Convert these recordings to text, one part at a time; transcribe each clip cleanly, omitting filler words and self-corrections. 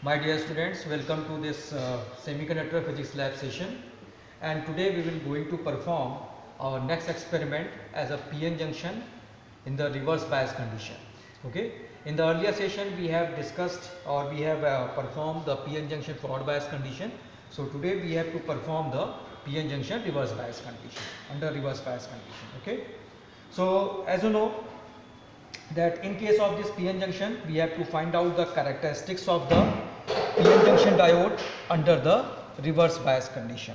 My dear students, welcome to this semiconductor physics lab session, and today we will going to perform our next experiment as a PN junction in the reverse bias condition. Okay. In the earlier session we have discussed or we have performed the PN junction forward bias condition. So today we have to perform the PN junction reverse bias condition under reverse bias condition. Okay. So as you know that in case of this PN junction we have to find out the characteristics of the PN junction diode under the reverse bias condition.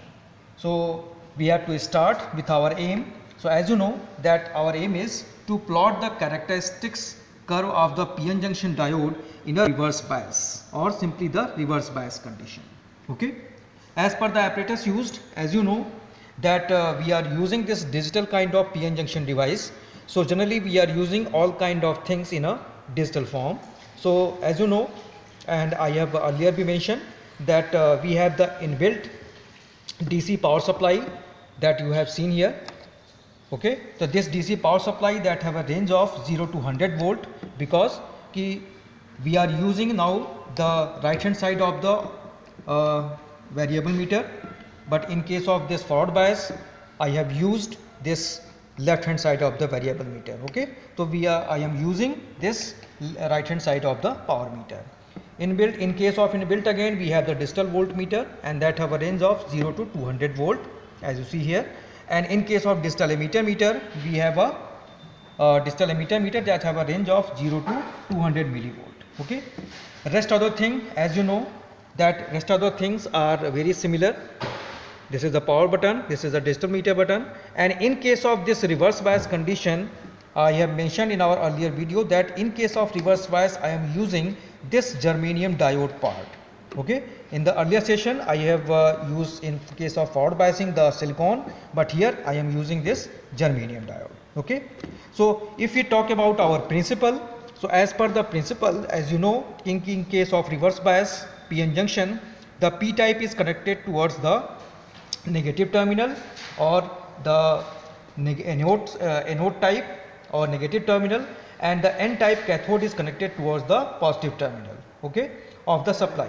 So we have to start with our aim. So as you know that our aim is to plot the characteristics curve of the PN junction diode in a reverse bias or simply the reverse bias condition. Okay. As per the apparatus used, as you know that we are using this digital kind of PN junction device. So generally we are using all kind of things in a digital form. So as you know, and I have earlier been mentioned that we have the inbuilt DC power supply that you have seen here. Okay, so this DC power supply that have a range of 0 to 100 volt because we are using now the right hand side of the variable meter, but in case of this forward bias I have used this left hand side of the variable meter. Okay, so I am using this right hand side of the power meter. Inbuilt, in case of inbuilt again we have the digital voltmeter and that have a range of 0 to 200 volt as you see here, and in case of digital emitter meter we have a digital emitter meter that have a range of 0 to 200 millivolt. Okay, rest other thing, as you know that rest other things are very similar. This is the power button, this is the digital meter button, and in case of this reverse bias condition I have mentioned in our earlier video that in case of reverse bias I am using this germanium diode part. Okay, in the earlier session I have used in case of forward biasing the silicon, but here I am using this germanium diode. Okay, so if we talk about our principle, so as per the principle, as you know, in case of reverse bias PN junction, the P type is connected towards the negative terminal or the anode type or negative terminal, and the N type cathode is connected towards the positive terminal, okay, of the supply.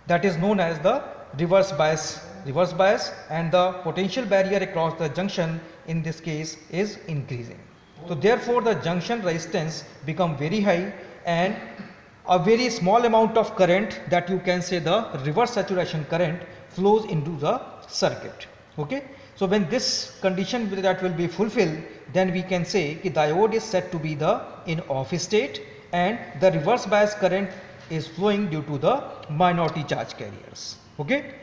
That is known as the reverse bias, and the potential barrier across the junction in this case is increasing. So therefore the junction resistance become very high and a very small amount of current, that you can say the reverse saturation current, flows into the circuit. Okay, so when this condition that will be fulfilled, then we can say the diode is said to be in off state and the reverse bias current is flowing due to the minority charge carriers. Okay,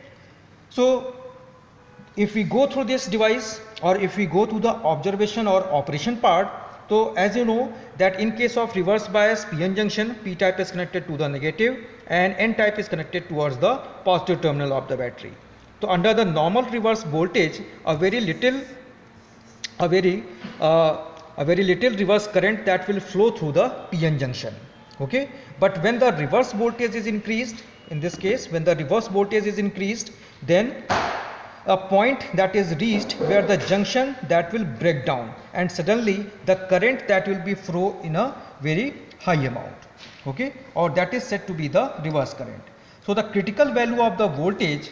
so if we go through this device or if we go to the observation or operation part, so as you know that in case of reverse bias PN junction, P type is connected to the negative and N type is connected towards the positive terminal of the battery. So under the normal reverse voltage, a very little reverse current that will flow through the PN junction. Okay, but when the reverse voltage is increased, in this case when the reverse voltage is increased, then a point that is reached where the junction that will break down and suddenly the current that will be flow in a very high amount. Okay, or that is said to be the reverse current. So the critical value of the voltage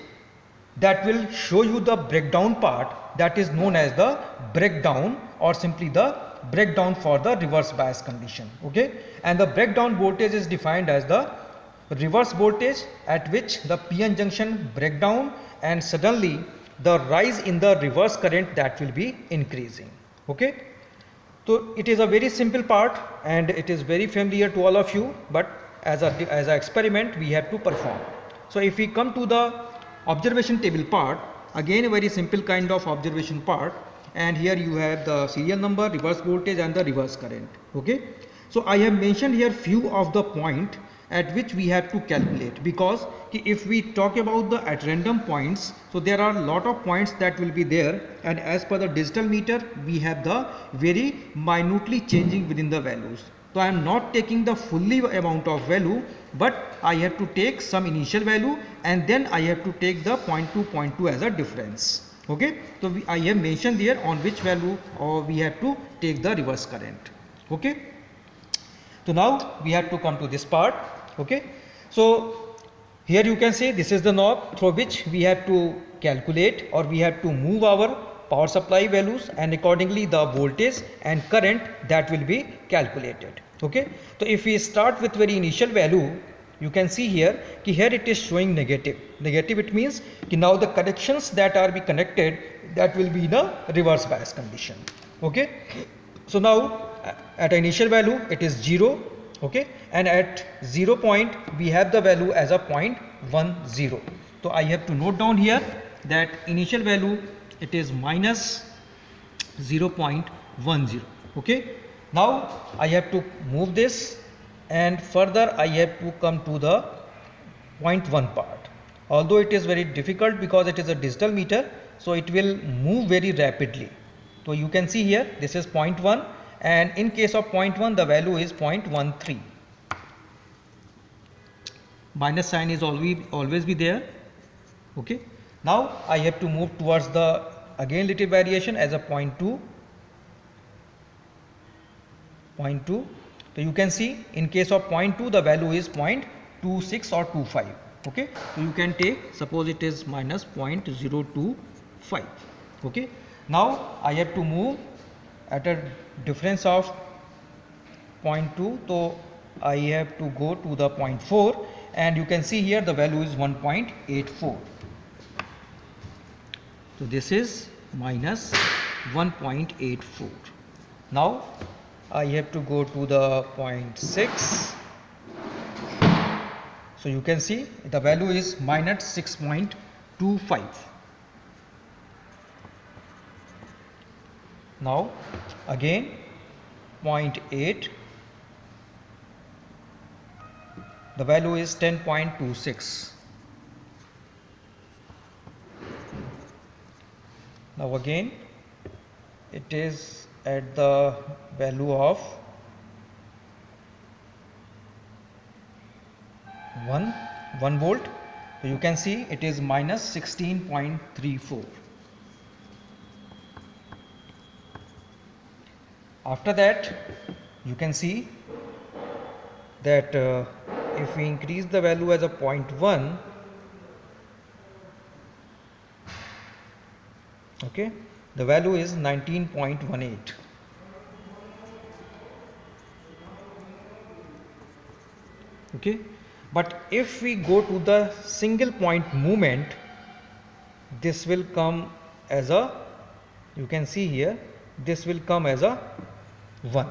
that will show you the breakdown part, that is known as the breakdown or simply the breakdown for the reverse bias condition. Okay, and the breakdown voltage is defined as the reverse voltage at which the PN junction break down and suddenly the rise in the reverse current that will be increasing. Okay, so it is a very simple part and it is very familiar to all of you, but as an experiment we have to perform. So if we come to the observation table part, again a very simple kind of observation part, and here you have the serial number, reverse voltage and the reverse current. Okay, so I have mentioned here few of the point at which we have to calculate, because if we talk about the at random points, so there are a lot of points that will be there, and as per the digital meter we have the very minutely changing within the values. So I am not taking the fully amount of value, but I have to take some initial value and then I have to take the 0.2 as a difference. Okay, so I have mentioned there on which value we have to take the reverse current. Okay, so now we have to come to this part. Okay, so Here you can see this is the knob through which we have to calculate, or we have to move our power supply values, and accordingly the voltage and current that will be calculated. Okay, so if we start with very initial value, you can see here it is showing negative. It means now the connections that are be connected, that will be in a reverse bias condition. Okay, so now at initial value it is 0. Okay, and at 0 point we have the value as a 0.10. So I have to note down here that initial value it is minus 0.10. Okay, now I have to move this, and further I have to come to the 0.1 part. Although it is very difficult because it is a digital meter, so it will move very rapidly. So you can see here this is 0.1, and in case of 0.1 the value is 0.13. Minus sign is always be there. Okay, now I have to move towards the again little variation as a 0.2. So you can see in case of 0.2 the value is 0.26 or 25. Okay, so you can take, suppose it is minus 0.025. Okay, now I have to move at a difference of 0.2, so I have to go to the 0.4, and you can see here the value is 1.84. So this is minus 1.84. Now I have to go to the 0.6. So you can see the value is minus 6.25. Now again 0.8, the value is 10.26. Now again it is at the value of 1 volt. So you can see it is minus 16.34. After that you can see that if we increase the value as a 0.1, okay, the value is 19.18. Okay, but if we go to the single point movement, this will come as a, you can see here, this will come as a 1.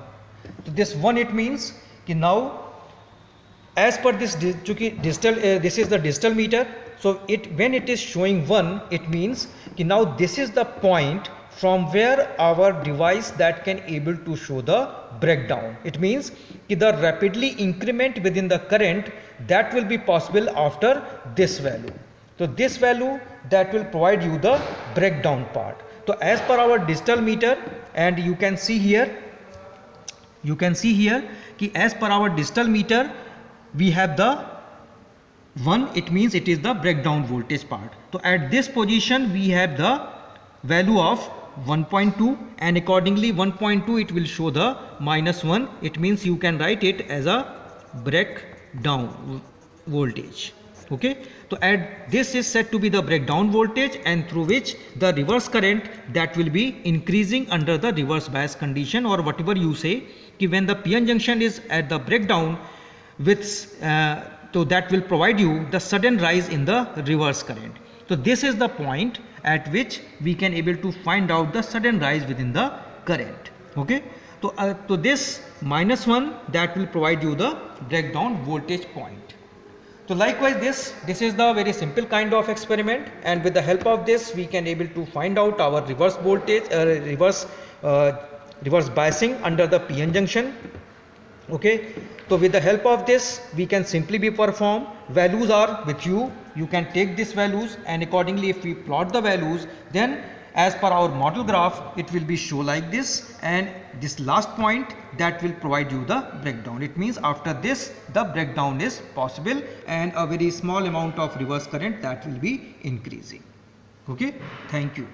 So this 1, it means कि now as per this digital this is the digital meter, so when it is showing 1, it means कि now this is the point from where our device that can able to show the breakdown. It means कि the rapidly increment within the current that will be possible after this value. So this value that will provide you the breakdown part. So as per our digital meter, and you can see here कि as per our digital meter we have the 1, it means it is the breakdown voltage part. So at this position we have the value of 1.2, and accordingly 1.2 it will show the -1. It means you can write it as a breakdown voltage. Okay, so at this is said to be the breakdown voltage, and through which the reverse current that will be increasing under the reverse bias condition, or whatever you say, कि when the PN junction is at the breakdown with so that will provide you the sudden rise in the reverse current. So this is the point at which we can able to find out the sudden rise within the current. Okay, so this -1 that will provide you the breakdown voltage point. So likewise this is the very simple kind of experiment, and with the help of this we can able to find out our reverse voltage reverse biasing under the PN junction. Okay, so with the help of this we can simply be perform. Values are with you can take these values, and accordingly if we plot the values, then as per our model graph it will be show like this, and this last point that will provide you the breakdown. It means after this the breakdown is possible, and a very small amount of reverse current that will be increasing. Okay, thank you.